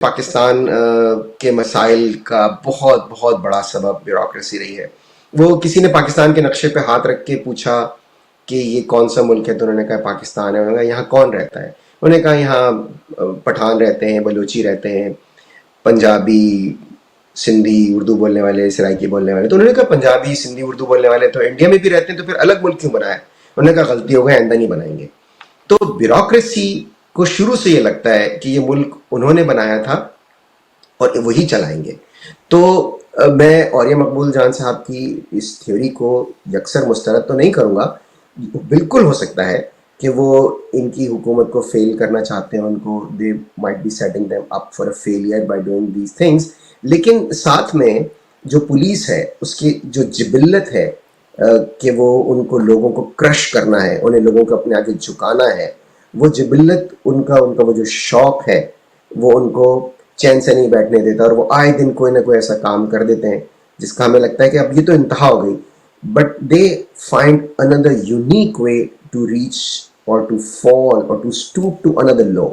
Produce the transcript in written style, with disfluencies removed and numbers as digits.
پاکستان کے مسائل کا بہت بہت بڑا سبب بیوروکریسی رہی ہے. وہ کسی نے پاکستان کے نقشے پہ ہاتھ رکھ کے پوچھا کہ یہ کون سا ملک ہے، تو انہوں نے کہا پاکستان ہے. انہوں نے کہا یہاں کون رہتا ہے؟ انہوں نے کہا یہاں پٹھان رہتے ہیں، بلوچی رہتے ہیں، پنجابی، سندھی، اردو بولنے والے، سرائکی بولنے والے. تو انہوں نے کہا پنجابی، سندھی، اردو بولنے والے تو انڈیا میں بھی رہتے ہیں، تو پھر الگ ملک کیوں بنایا؟ انہوں نے کہا غلطی ہو گئی، آئندہ نہیں بنائیں گے. تو بیوروکریسی کو شروع سے یہ لگتا ہے کہ یہ ملک انہوں نے بنایا تھا اور وہی چلائیں گے. تو میں اوریہ مقبول جان صاحب کی اس تھیوری کو یکسر مسترد تو نہیں کروں گا. بالکل ہو سکتا ہے کہ وہ ان کی حکومت کو فیل کرنا چاہتے ہیں، ان کو they might be setting them up for a failure by doing these things. لیکن ساتھ میں جو پولیس ہے اس کی جو جبلت ہے کہ وہ ان کو لوگوں کو کرش کرنا ہے، انہیں لوگوں کو اپنے آگے جھکانا ہے، وہ جبلت ان کا وہ جو شوق ہے وہ ان کو چین سے نہیں بیٹھنے دیتا، اور وہ آئے دن کوئی نہ کوئی ایسا کام کر دیتے ہیں جس کا ہمیں لگتا ہے کہ اب یہ تو انتہا ہو گئی. But they find another unique way to reach or to fall or to stoop to another love.